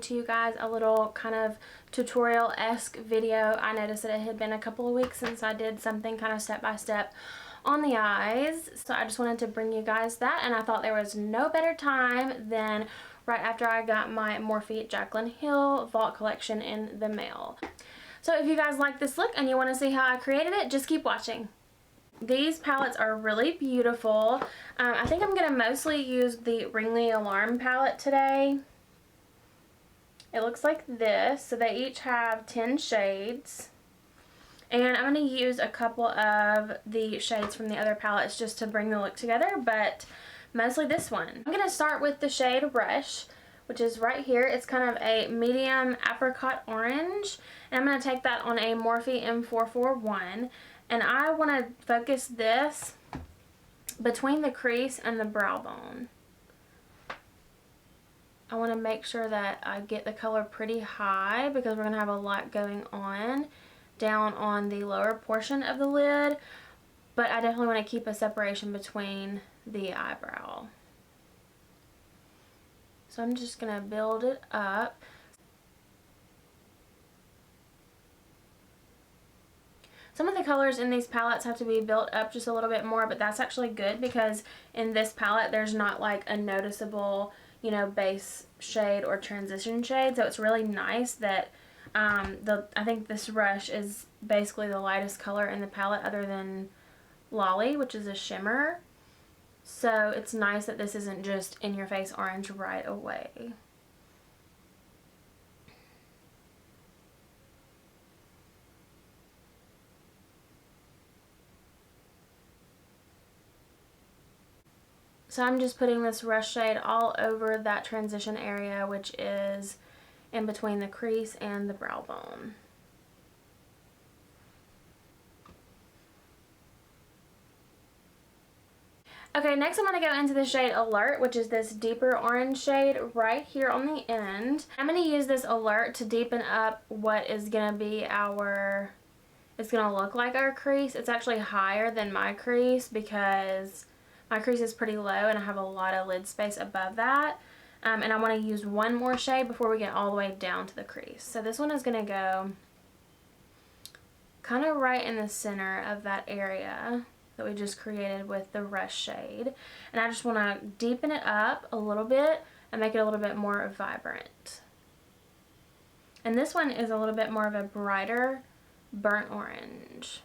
to you guys a little kind of tutorial-esque video. I noticed that it had been a couple of weeks since I did something kind of step-by-step on the eyes, so I just wanted to bring you guys that, and I thought there was no better time than right after I got my Morphe Jaclyn Hill Vault collection in the mail. So if you guys like this look and you want to see how I created it, just keep watching. These palettes are really beautiful. I think I'm going to mostly use the Ringly Alarm palette today. It looks like this. So they each have 10 shades. And I'm going to use a couple of the shades from the other palettes just to bring the look together, but mostly this one. I'm going to start with the shade Rush, which is right here. It's kind of a medium apricot orange. And I'm going to take that on a Morphe M441. And I want to focus this between the crease and the brow bone. I want to make sure that I get the color pretty high because we're going to have a lot going on down on the lower portion of the lid. But I definitely want to keep a separation between the eyebrow. So I'm just going to build it up. Some of the colors in these palettes have to be built up just a little bit more, but that's actually good because in this palette there's not like a noticeable, you know, base shade or transition shade. So it's really nice that I think this Rush is basically the lightest color in the palette other than Lolly, which is a shimmer. So it's nice that this isn't just in your face orange right away. So I'm just putting this Rush shade all over that transition area, which is in between the crease and the brow bone. Okay, next I'm going to go into the shade Alert, which is this deeper orange shade right here on the end. I'm going to use this Alert to deepen up what is going to be it's going to look like our crease. It's actually higher than my crease because my crease is pretty low and I have a lot of lid space above that. And I want to use one more shade before we get all the way down to the crease. So this one is going to go kind of right in the center of that area that we just created with the Rush shade. And I just want to deepen it up a little bit and make it a little bit more vibrant. And this one is a little bit more of a brighter burnt orange.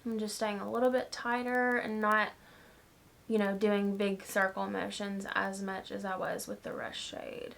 I'm just staying a little bit tighter and not, you know, doing big circle motions as much as I was with the Rush shade.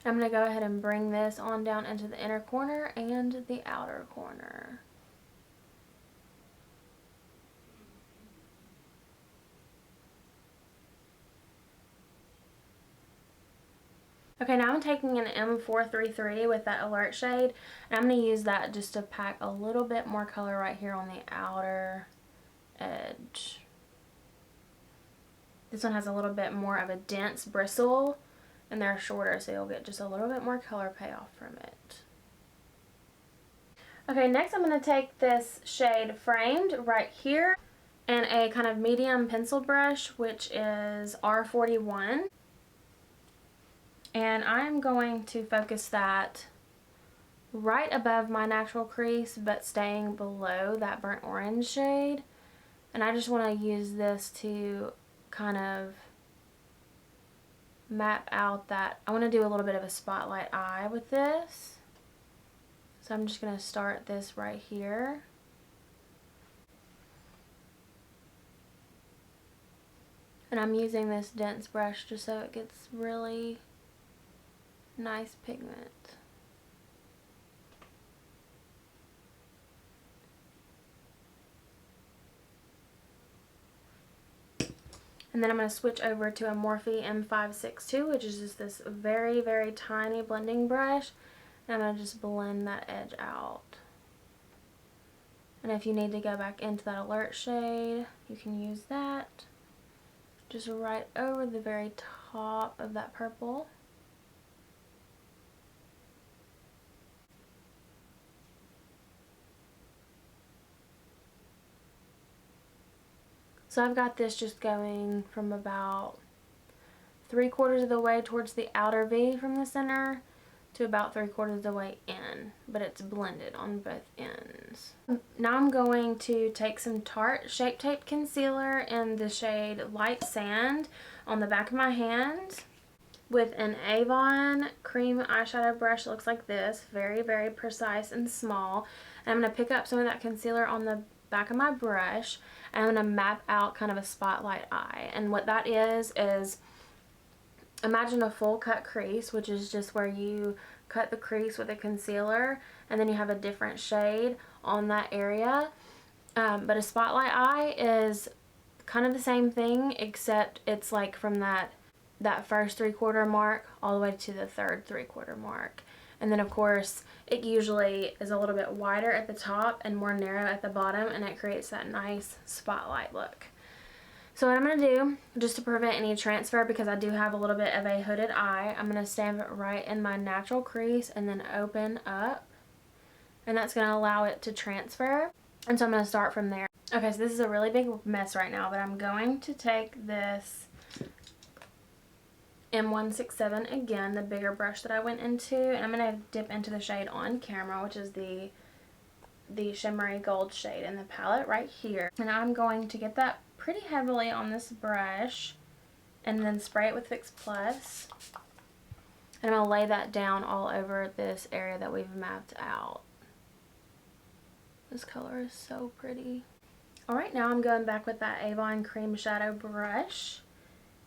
I'm going to go ahead and bring this on down into the inner corner and the outer corner. Okay, now I'm taking an M433 with that Alert shade, and I'm going to use that just to pack a little bit more color right here on the outer edge. This one has a little bit more of a dense bristle, and they're shorter, so you'll get just a little bit more color payoff from it. Okay, next I'm going to take this shade Framed right here and a kind of medium pencil brush, which is R41. And I'm going to focus that right above my natural crease, but staying below that burnt orange shade. And I just want to use this to kind of map out that. I want to do a little bit of a spotlight eye with this. So I'm just going to start this right here. And I'm using this dense brush just so it gets really nice pigment. And then I'm going to switch over to a Morphe M562, which is just this very, very tiny blending brush. And I'm going to just blend that edge out. And if you need to go back into that Alert shade, you can use that. Just right over the very top of that purple. So I've got this just going from about 3/4 of the way towards the outer V from the center to about 3/4 of the way in, but it's blended on both ends. Now I'm going to take some Tarte Shape Tape Concealer in the shade Light Sand on the back of my hand with an Avon cream eyeshadow brush. It looks like this, very, very precise and small. And I'm going to pick up some of that concealer on the back of my brush, and I'm going to map out kind of a spotlight eye. And what that is imagine a full cut crease, which is just where you cut the crease with a concealer and then you have a different shade on that area. But a spotlight eye is kind of the same thing, except it's like from that first 3/4 mark all the way to the third 3/4 mark. And then of course it usually is a little bit wider at the top and more narrow at the bottom, and it creates that nice spotlight look. So what I'm going to do, just to prevent any transfer, because I do have a little bit of a hooded eye, I'm going to stand right in my natural crease and then open up. And that's going to allow it to transfer. And so I'm going to start from there. Okay, so this is a really big mess right now, but I'm going to take this M167 again, the bigger brush that I went into, and I'm going to dip into the shade on camera, which is the shimmery gold shade in the palette right here. And I'm going to get that pretty heavily on this brush and then spray it with Fix Plus. And I'm going to lay that down all over this area that we've mapped out. This color is so pretty. Alright, now I'm going back with that Avon cream shadow brush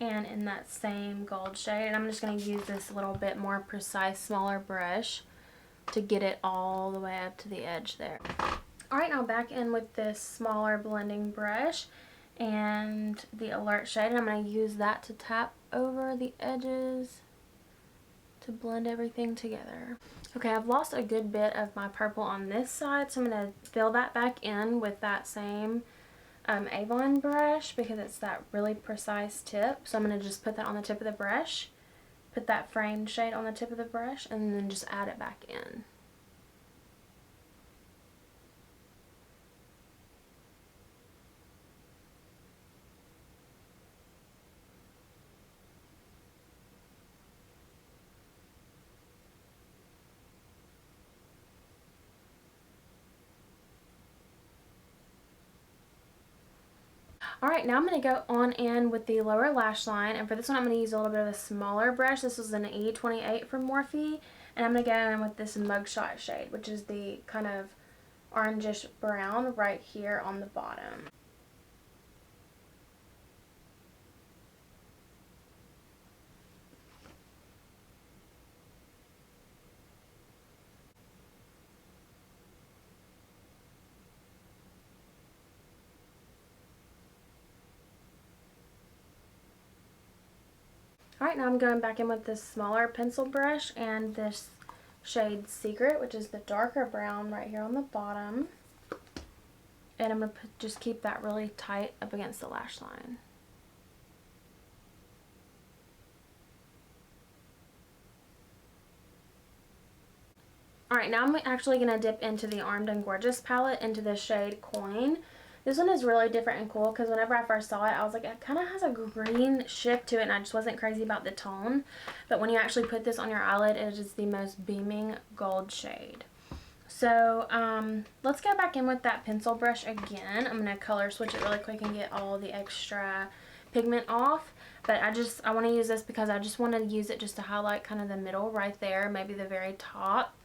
and in that same gold shade. And I'm just going to use this little bit more precise, smaller brush to get it all the way up to the edge there. Alright, now back in with this smaller blending brush and the Alert shade, and I'm going to use that to tap over the edges to blend everything together. Okay, I've lost a good bit of my purple on this side, so I'm going to fill that back in with that same Avon brush because it's that really precise tip. So I'm going to just put that on the tip of the brush, put that framed shade on the tip of the brush, and then just add it back in. Alright, now I'm going to go on in with the lower lash line, and for this one I'm going to use a little bit of a smaller brush. This was an E28 from Morphe, and I'm going to go in with this Mugshot shade, which is the kind of orangish brown right here on the bottom. Alright, now I'm going back in with this smaller pencil brush and this shade Secret, which is the darker brown right here on the bottom. And I'm going to just keep that really tight up against the lash line. Alright, now I'm actually going to dip into the Armed and Gorgeous palette into the shade Coin. This one is really different and cool because whenever I first saw it, I was like, it kind of has a green shift to it, and I just wasn't crazy about the tone. But when you actually put this on your eyelid, it is the most beaming gold shade. So let's go back in with that pencil brush again. I'm going to color switch it really quick and get all the extra pigment off. But I want to use this because I just want to use it just to highlight kind of the middle right there, maybe the very top.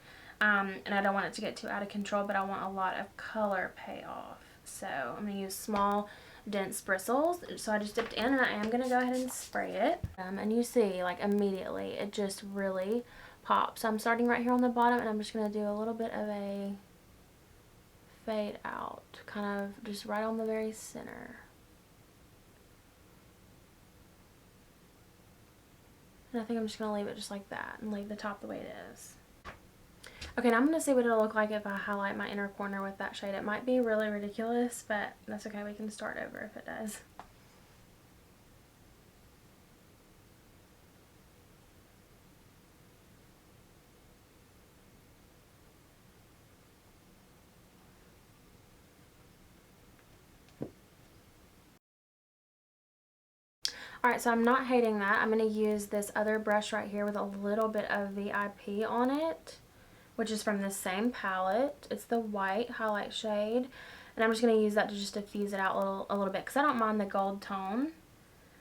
And I don't want it to get too out of control, but I want a lot of color payoff. So I'm going to use small dense bristles. So I just dipped in, and I am going to go ahead and spray it. And you see, like, immediately it just really pops. So I'm starting right here on the bottom, and I'm just going to do a little bit of a fade out, kind of just right on the very center. And I think I'm just going to leave it just like that and leave the top the way it is. Okay, now I'm going to see what it'll look like if I highlight my inner corner with that shade. It might be really ridiculous, but that's okay. We can start over if it does. Alright, so I'm not hating that. I'm going to use this other brush right here with a little bit of VIP on it, which is from the same palette. It's the white highlight shade. And I'm just going to use that to just diffuse it out a little bit, because I don't mind the gold tone,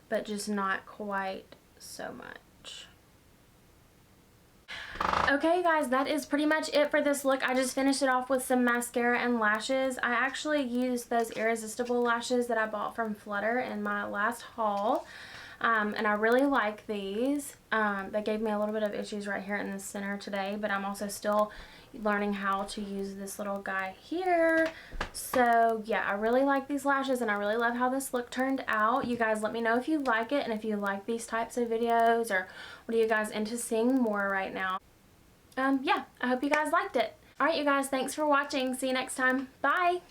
but just not quite so much. Okay guys, that is pretty much it for this look. I just finished it off with some mascara and lashes. I actually used those Irresistible lashes that I bought from Flutter in my last haul. And I really like these. They gave me a little bit of issues right here in the center today, but I'm also still learning how to use this little guy here. So yeah, I really like these lashes and I really love how this look turned out. You guys let me know if you like it and if you like these types of videos, or what are you guys into seeing more right now. Yeah, I hope you guys liked it. Alright you guys, thanks for watching. See you next time. Bye!